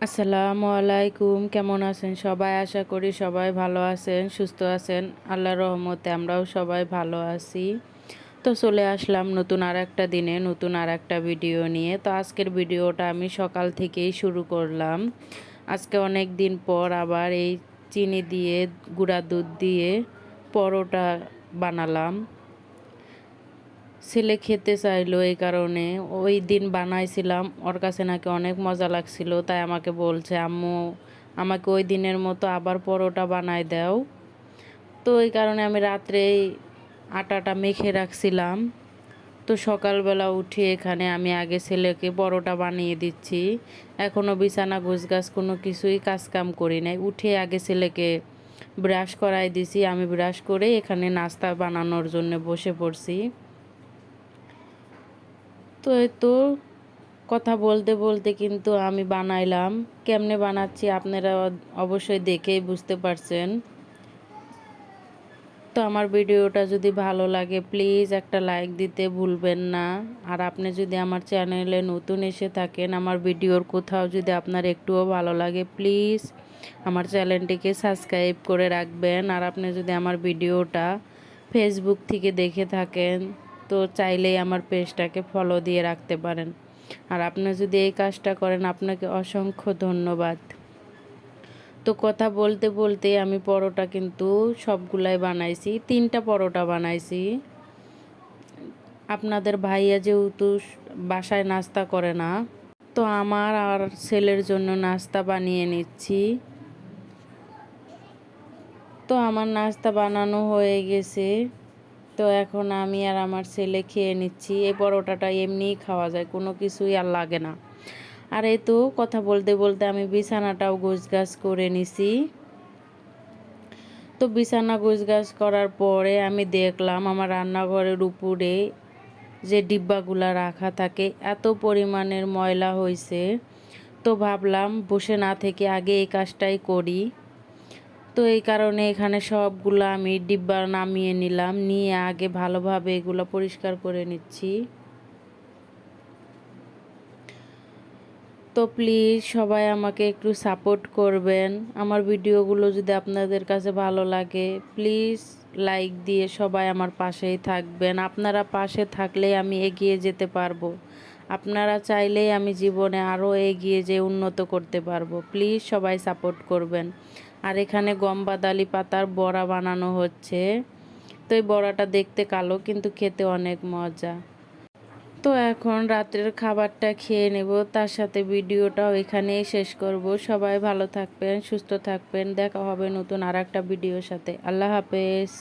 আসসালামু আলাইকুম, কেমন আছেন সবাই? আশা করি সবাই ভালো আছেন, সুস্থ আছেন। আল্লাহর রহমতে আমরাও সবাই ভালো আছি। তো চলে আসলাম নতুন আর একটা দিনে নতুন আর একটা ভিডিও নিয়ে। তো আজকের ভিডিওটা আমি সকাল থেকেই শুরু করলাম। আজকে অনেক দিন পর আবার এই চিনি দিয়ে গুঁড়া দুধ দিয়ে পরোটা বানালাম। ছেলে খেতে চাইলো, এই কারণে ওই দিন বানাইছিলাম, ওর কাছে নাকি অনেক মজা লাগছিল, তাই আমাকে বলছে আম্মু আমাকে ওই দিনের মতো আবার পরোটা বানায় দাও। তো এই কারণে আমি রাত্রেই আটাটা মেখে রাখছিলাম। তো সকালবেলা উঠে এখানে আমি আগে ছেলেকে পরোটা বানিয়ে দিচ্ছি। এখনও বিছানা গোছগাছ কোনো কিছুই কাজকাম করি নাই, উঠে আগে ছেলেকে ব্রাশ করাই দিছি। আমি ব্রাশ করে এখানে নাস্তা বানানোর জন্য বসে পড়ছি। তো এই তো কথা বলতে বলতে কিন্তু আমি বানাইলাম। কেমনে বানাচ্ছি আপনারা অবশ্যই দেখেই বুঝতে পারছেন। তো আমার ভিডিওটা যদি ভালো লাগে প্লিজ একটা লাইক দিতে ভুলবেন না। আর আপনি যদি আমার চ্যানেলে নতুন এসে থাকেন, আমার ভিডিওর কোথাও যদি আপনার একটুও ভালো লাগে প্লিজ আমার চ্যানেলটিকে সাবস্ক্রাইব করে রাখবেন। আর আপনি যদি আমার ভিডিওটা ফেসবুক থেকে দেখে থাকেন তো চাইলেই আমার পেজটাকে ফলো দিয়ে রাখতে পারেন। আর আপনি যদি এই কাজটা করেন আপনাকে অসংখ্য ধন্যবাদ। তো কথা বলতে বলতে আমি পরোটা কিন্তু সবগুলাই বানাইছি, 3টা পরোটা বানাইছি। আপনাদের ভাইয়া যেহেতু বাসায় নাস্তা করে না, তো আমার আর ছেলের জন্য নাস্তা বানিয়ে নিচ্ছি। তো আমার নাস্তা বানানো হয়ে গেছে। তো এখন আমি আর আমার ছেলে খেয়ে নিচ্ছি। এই পরোটাটা এমনিই খাওয়া যায়, কোনো কিছুই আর লাগে না। আর এই তো কথা বলতে বলতে আমি বিছানাটাও গোছগাছ করে নিছি। তো বিছানা গোছগাছ করার পরে আমি দেখলাম আমার রান্নাঘরের উপরে যে ডিব্বাগুলা রাখা থাকে এত পরিমাণের ময়লা হয়েছে। তো ভাবলাম বসে না থেকে আগে এই কাজটাই করি। তো এই কারণে এখানে সবগুলা আমি ডিব্বা নামিয়ে নিলাম, নিয়ে আগে ভালোভাবে এগুলো পরিষ্কার করে নিচ্ছি। তো প্লিজ সবাই আমাকে একটু সাপোর্ট করবেন। আমার ভিডিওগুলো যদি আপনাদের কাছে ভালো লাগে প্লিজ লাইক দিয়ে সবাই আমার পাশেই থাকবেন। আপনারা পাশে থাকলেই আমি এগিয়ে যেতে পারবো। আপনারা চাইলেই আমি জীবনে আরও এগিয়ে যেয়ে উন্নত করতে পারবো। প্লিজ সবাই সাপোর্ট করবেন। আর এখানে গমবাদালি পাতার বড়া বানানো হচ্ছে। তো এই বড়াটা দেখতে কালো কিন্তু খেতে অনেক মজা। তো এখন রাত্রের খাবারটা খেয়ে নেব, তার সাথে ভিডিওটাও এখানেই শেষ করব। সবাই ভালো থাকবেন, সুস্থ থাকবেন। দেখা হবে নতুন আর একটা ভিডিওর সাথে। আল্লাহ হাফেজ।